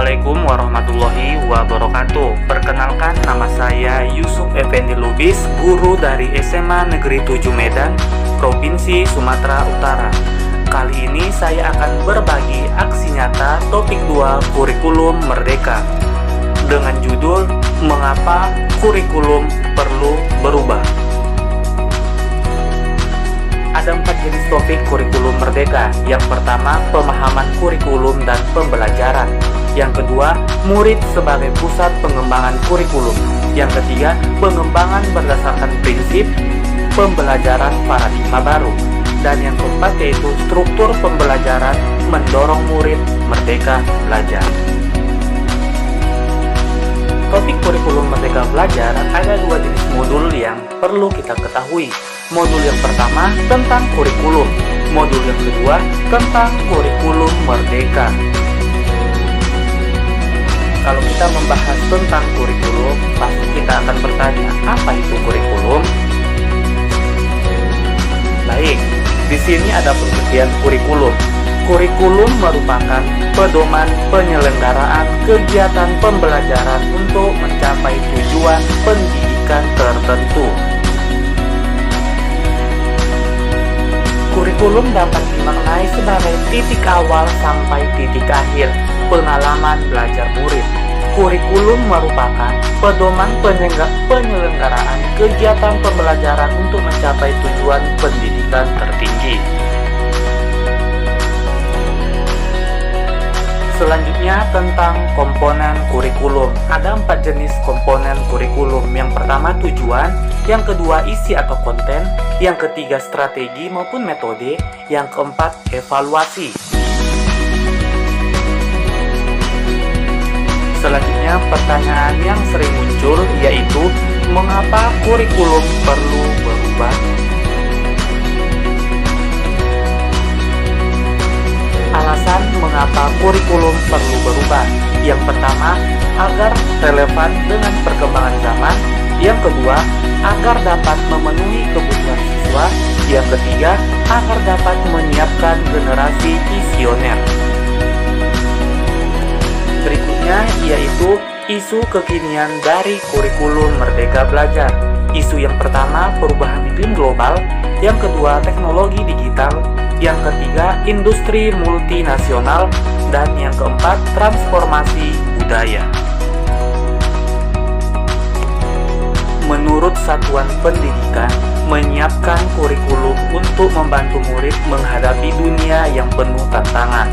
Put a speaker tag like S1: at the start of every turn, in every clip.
S1: Assalamualaikum warahmatullahi wabarakatuh. Perkenalkan, nama saya Yusuf Effendi Lubis, guru dari SMA Negeri 7 Medan, Provinsi Sumatera Utara. Kali ini saya akan berbagi aksi nyata topik 2 kurikulum merdeka dengan judul Mengapa Kurikulum Perlu Berubah. Ada 4 jenis topik kurikulum merdeka. Yang pertama, pemahaman kurikulum dan pembelajaran. Yang kedua, murid sebagai pusat pengembangan kurikulum. Yang ketiga, pengembangan berdasarkan prinsip pembelajaran paradigma baru. Dan yang keempat yaitu struktur pembelajaran mendorong murid merdeka belajar. Topik kurikulum merdeka belajar ada 2 jenis modul yang perlu kita ketahui. Modul yang pertama tentang kurikulum, modul yang kedua tentang kurikulum merdeka. Kalau kita membahas tentang kurikulum, pasti kita akan bertanya, apa itu kurikulum? Baik, di sini ada pengertian kurikulum. Kurikulum merupakan pedoman penyelenggaraan kegiatan pembelajaran untuk mencapai tujuan pendidikan tertentu. Kurikulum dapat dimaknai sebagai titik awal sampai titik akhir pengalaman belajar murid. Kurikulum merupakan pedoman penyelenggaraan kegiatan pembelajaran untuk mencapai tujuan pendidikan tertinggi. Selanjutnya tentang komponen kurikulum. Ada 4 jenis komponen kurikulum. Yang pertama tujuan, yang kedua isi atau konten, yang ketiga strategi maupun metode, yang keempat evaluasi. Selanjutnya pertanyaan yang sering muncul yaitu mengapa kurikulum perlu berubah? Alasan mengapa kurikulum perlu berubah. Yang pertama, agar relevan dengan perkembangan zaman. Yang kedua, agar dapat memenuhi kebutuhan siswa. Yang ketiga, agar dapat menyiapkan generasi visioner. Berikutnya yaitu isu kekinian dari kurikulum Merdeka Belajar. Isu yang pertama, perubahan iklim global. Yang kedua, teknologi digital. Yang ketiga, industri multinasional. Dan yang keempat, transformasi budaya. Menurut Satuan Pendidikan, menyiapkan kurikulum untuk membantu murid menghadapi dunia yang penuh tantangan.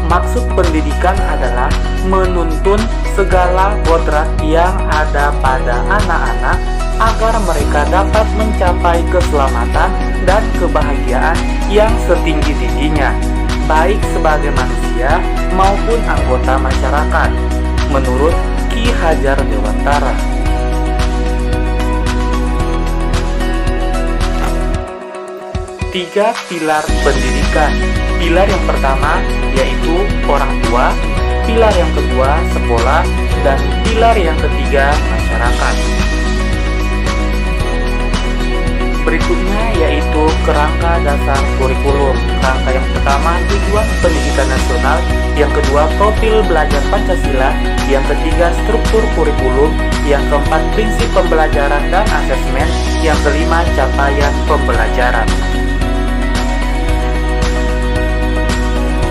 S1: Maksud pendidikan adalah menuntun segala kodrat yang ada pada anak-anak agar mereka dapat mencapai keselamatan dan kebahagiaan yang setinggi-tingginya, baik sebagai manusia maupun anggota masyarakat, menurut Ki Hajar Dewantara. Tiga pilar pendidikan. Pilar yang pertama yaitu orang tua, pilar yang kedua sekolah, dan pilar yang ketiga masyarakat. Berikutnya yaitu kerangka dasar kurikulum. Kerangka yang pertama tujuan pendidikan nasional, yang kedua profil belajar Pancasila, yang ketiga struktur kurikulum, yang keempat prinsip pembelajaran dan asesmen, yang kelima capaian pembelajaran.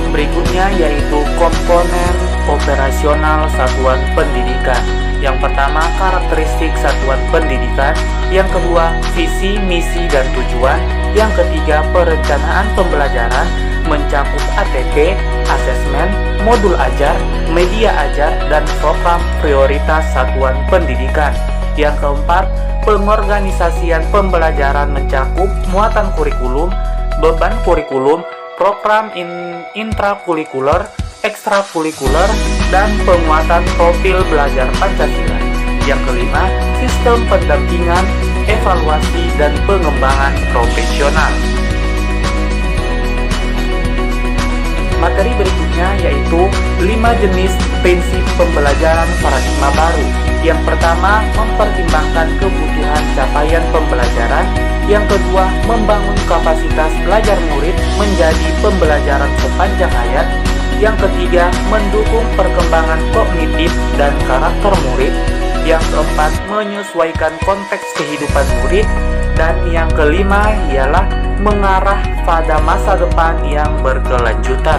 S1: Berikutnya yaitu komponen operasional satuan pendidikan. Yang pertama, karakteristik satuan pendidikan. Yang kedua, visi, misi, dan tujuan. Yang ketiga, perencanaan pembelajaran mencakup ATP, asesmen, modul ajar, media ajar, dan program prioritas satuan pendidikan. Yang keempat, pengorganisasian pembelajaran mencakup muatan kurikulum, beban kurikulum, program intrakurikuler, ekstrakurikuler, dan penguatan profil belajar Pancasila. Yang kelima, sistem pendampingan, evaluasi, dan pengembangan profesional. Materi berikutnya yaitu 5 jenis prinsip pembelajaran paradigma baru. Yang pertama, mempertimbangkan kebutuhan capaian pembelajaran. Yang kedua, membangun kapasitas belajar murid menjadi pembelajaran sepanjang hayat. Yang ketiga, mendukung perkembangan kognitif dan karakter murid. Yang keempat, menyesuaikan konteks kehidupan murid. Dan yang kelima ialah mengarah pada masa depan yang berkelanjutan.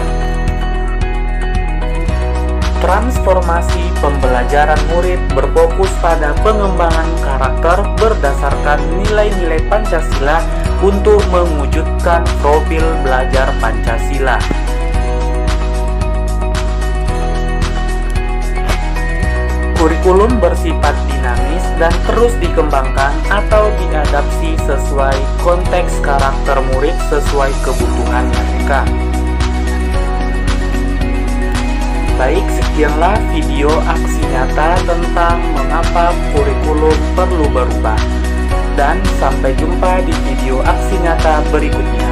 S1: Transformasi pembelajaran murid berfokus pada pengembangan karakter berdasarkan nilai-nilai Pancasila untuk mewujudkan profil belajar Pancasila. Kurikulum bersifat dinamis dan terus dikembangkan atau diadaptasi sesuai konteks karakter murid sesuai kebutuhan mereka. Baik, sekianlah video aksi nyata tentang mengapa kurikulum perlu berubah. Dan sampai jumpa di video aksi nyata berikutnya.